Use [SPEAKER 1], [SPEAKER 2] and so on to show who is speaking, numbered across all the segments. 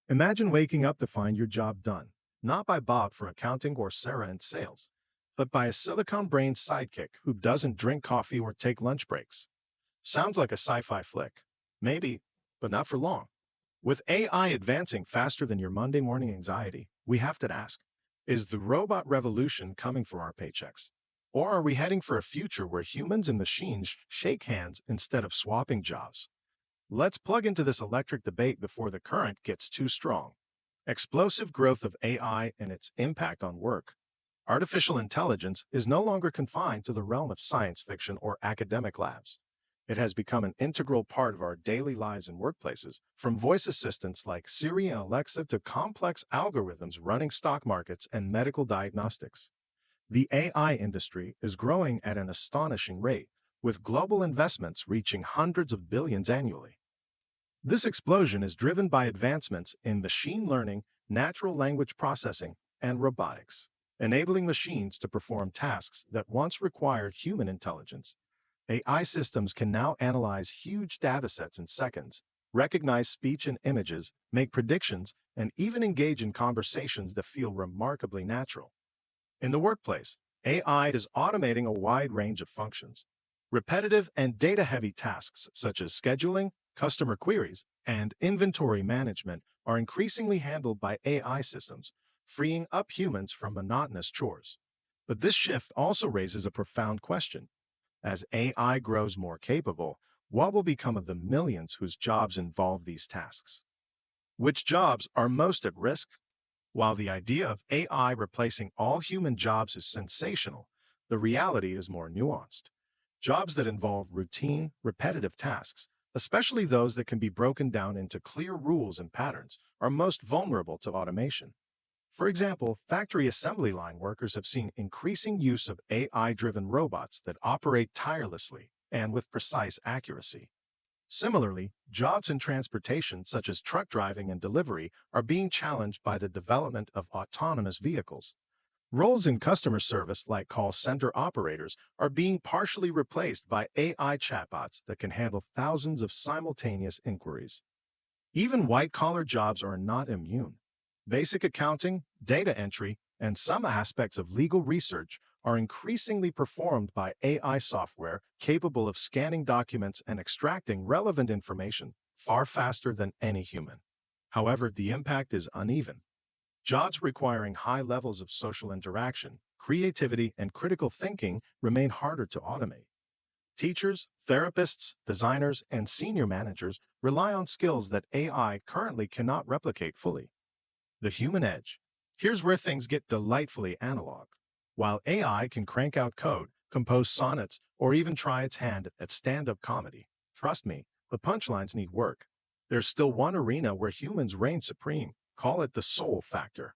[SPEAKER 1] Imagine waking up to find your job done, not by Bob for accounting or Sarah in sales, but by a silicon-brained sidekick who doesn't drink coffee or take lunch breaks. Sounds like a sci-fi flick. Maybe, but not for long. With AI advancing faster than your Monday morning anxiety, we have to ask, is the robot revolution coming for our paychecks? Or are we heading for a future where humans and machines shake hands instead of swapping jobs? Let's plug into this electric debate before the current gets too strong. Explosive growth of AI and its impact on work. Artificial intelligence is no longer confined to the realm of science fiction or academic labs. It has become an integral part of our daily lives and workplaces, from voice assistants like Siri and Alexa to complex algorithms running stock markets and medical diagnostics. The AI industry is growing at an astonishing rate, with global investments reaching hundreds of billions annually. This explosion is driven by advancements in machine learning, natural language processing, and robotics, enabling machines to perform tasks that once required human intelligence. AI systems can now analyze huge datasets in seconds, recognize speech and images, make predictions, and even engage in conversations that feel remarkably natural. In the workplace, AI is automating a wide range of functions. Repetitive and data-heavy tasks such as scheduling, customer queries, and inventory management are increasingly handled by AI systems, freeing up humans from monotonous chores. But this shift also raises a profound question. As AI grows more capable, what will become of the millions whose jobs involve these tasks? Which jobs are most at risk? While the idea of AI replacing all human jobs is sensational, the reality is more nuanced. Jobs that involve routine, repetitive tasks, especially those that can be broken down into clear rules and patterns, are most vulnerable to automation. For example, factory assembly line workers have seen increasing use of AI-driven robots that operate tirelessly and with precise accuracy. Similarly, jobs in transportation such as truck driving and delivery are being challenged by the development of autonomous vehicles. Roles in customer service like call center operators are being partially replaced by AI chatbots that can handle thousands of simultaneous inquiries. Even white-collar jobs are not immune. Basic accounting, data entry, and some aspects of legal research are increasingly performed by AI software capable of scanning documents and extracting relevant information far faster than any human. However, the impact is uneven. Jobs requiring high levels of social interaction, creativity, and critical thinking remain harder to automate. Teachers, therapists, designers, and senior managers rely on skills that AI currently cannot replicate fully. The human edge. Here's where things get delightfully analog. While AI can crank out code, compose sonnets, or even try its hand at stand-up comedy, trust me, the punchlines need work. There's still one arena where humans reign supreme. Call it the soul factor.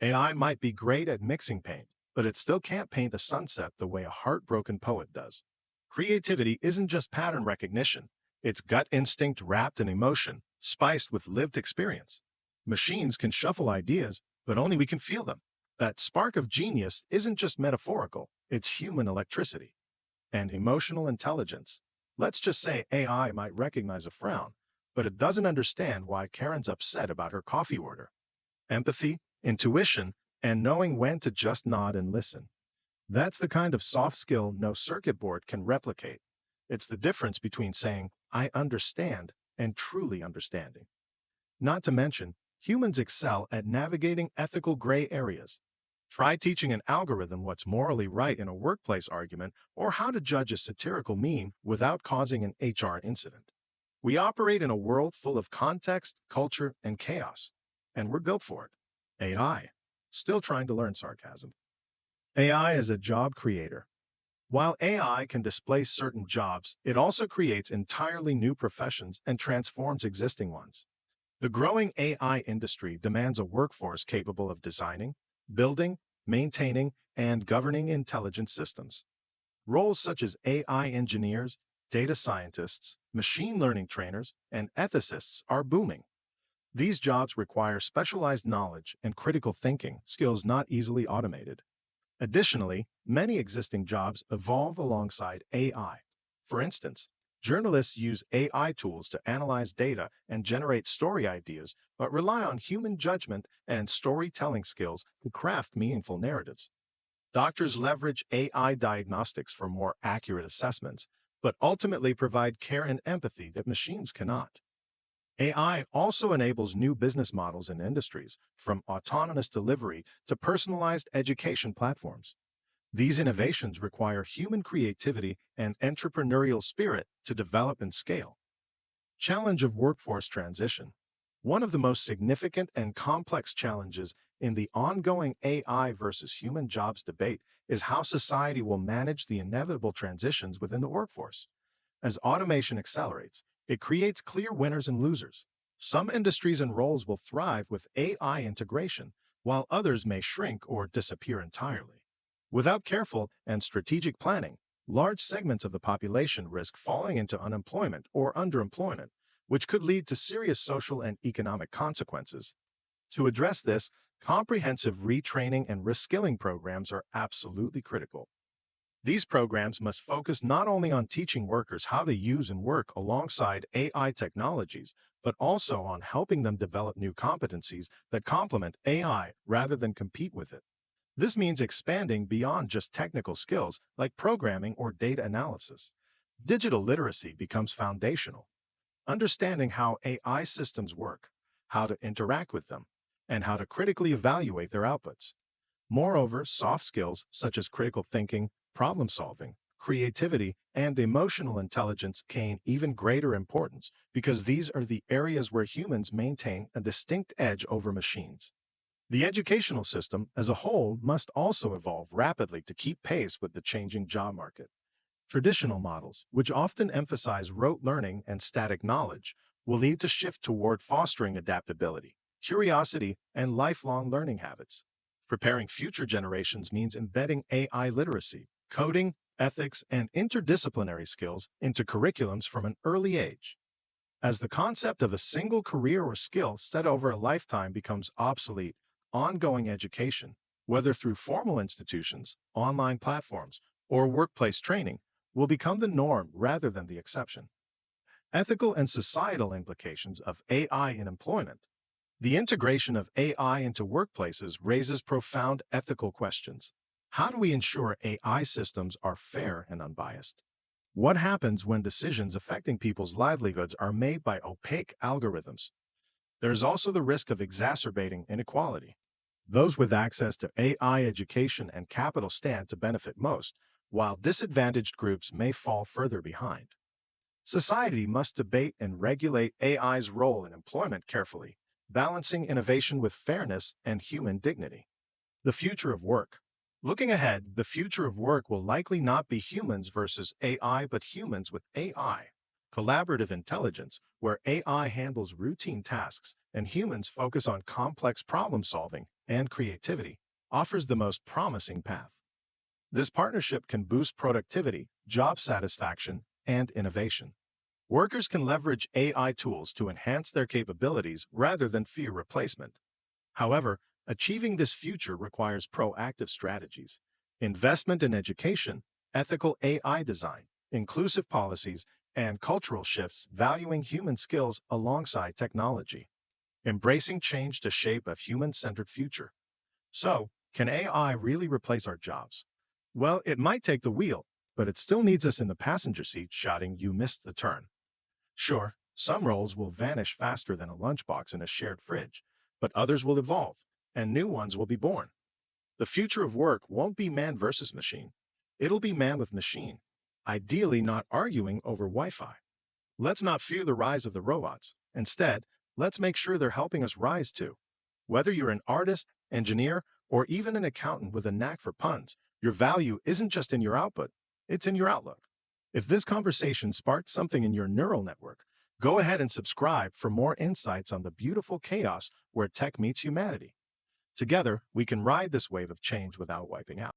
[SPEAKER 1] AI might be great at mixing paint, but it still can't paint a sunset the way a heartbroken poet does. Creativity isn't just pattern recognition. It's gut instinct wrapped in emotion, spiced with lived experience. Machines can shuffle ideas, but only we can feel them. That spark of genius isn't just metaphorical, it's human electricity. And emotional intelligence. Let's just say AI might recognize a frown, but it doesn't understand why Karen's upset about her coffee order. Empathy, intuition, and knowing when to just nod and listen. That's the kind of soft skill no circuit board can replicate. It's the difference between saying, "I understand," and truly understanding. Not to mention, humans excel at navigating ethical gray areas. Try teaching an algorithm what's morally right in a workplace argument or how to judge a satirical meme without causing an HR incident. We operate in a world full of context, culture, and chaos, and we're built for it. AI. Still trying to learn sarcasm. AI is a job creator. While AI can displace certain jobs, it also creates entirely new professions and transforms existing ones. The growing AI industry demands a workforce capable of designing, building, maintaining, and governing intelligent systems. Roles such as AI engineers, data scientists, machine learning trainers, and ethicists are booming. These jobs require specialized knowledge and critical thinking, skills not easily automated. Additionally, many existing jobs evolve alongside AI. For instance, Journalists use AI tools to analyze data and generate story ideas, but rely on human judgment and storytelling skills to craft meaningful narratives. Doctors leverage AI diagnostics for more accurate assessments, but ultimately provide care and empathy that machines cannot. AI also enables new business models in industries, from autonomous delivery to personalized education platforms. These innovations require human creativity and entrepreneurial spirit to develop and scale. Challenge of workforce transition. One of the most significant and complex challenges in the ongoing AI versus human jobs debate is how society will manage the inevitable transitions within the workforce. As automation accelerates, it creates clear winners and losers. Some industries and roles will thrive with AI integration, while others may shrink or disappear entirely. Without careful and strategic planning, large segments of the population risk falling into unemployment or underemployment, which could lead to serious social and economic consequences. To address this, comprehensive retraining and reskilling programs are absolutely critical. These programs must focus not only on teaching workers how to use and work alongside AI technologies, but also on helping them develop new competencies that complement AI rather than compete with it. This means expanding beyond just technical skills like programming or data analysis. Digital literacy becomes foundational. Understanding how AI systems work, how to interact with them, and how to critically evaluate their outputs. Moreover, soft skills such as critical thinking, problem solving, creativity, and emotional intelligence gain even greater importance because these are the areas where humans maintain a distinct edge over machines. The educational system as a whole must also evolve rapidly to keep pace with the changing job market. Traditional models, which often emphasize rote learning and static knowledge, will need to shift toward fostering adaptability, curiosity, and lifelong learning habits. Preparing future generations means embedding AI literacy, coding, ethics, and interdisciplinary skills into curriculums from an early age. As the concept of a single career or skill set over a lifetime becomes obsolete, ongoing education, whether through formal institutions, online platforms, or workplace training, will become the norm rather than the exception. Ethical and societal implications of AI in employment. The integration of AI into workplaces raises profound ethical questions. How do we ensure AI systems are fair and unbiased? What happens when decisions affecting people's livelihoods are made by opaque algorithms? There is also the risk of exacerbating inequality. Those with access to AI education and capital stand to benefit most, while disadvantaged groups may fall further behind. Society must debate and regulate AI's role in employment carefully, balancing innovation with fairness and human dignity. The future of work. Looking ahead, the future of work will likely not be humans versus AI, but humans with AI. Collaborative intelligence, where AI handles routine tasks and humans focus on complex problem solving and creativity, offers the most promising path. This partnership can boost productivity, job satisfaction, and innovation. Workers can leverage AI tools to enhance their capabilities rather than fear replacement. However, achieving this future requires proactive strategies, investment in education, ethical AI design, inclusive policies, and cultural shifts valuing human skills alongside technology. Embracing change to shape a human-centered future. So, can AI really replace our jobs? Well, it might take the wheel, but it still needs us in the passenger seat shouting, "You missed the turn." Sure, some roles will vanish faster than a lunchbox in a shared fridge, but others will evolve, and new ones will be born. The future of work won't be man versus machine. It'll be man with machine, ideally not arguing over Wi-Fi. Let's not fear the rise of the robots. Instead, let's make sure they're helping us rise too. Whether you're an artist, engineer, or even an accountant with a knack for puns, your value isn't just in your output, it's in your outlook. If this conversation sparked something in your neural network, go ahead and subscribe for more insights on the beautiful chaos where tech meets humanity. Together, we can ride this wave of change without wiping out.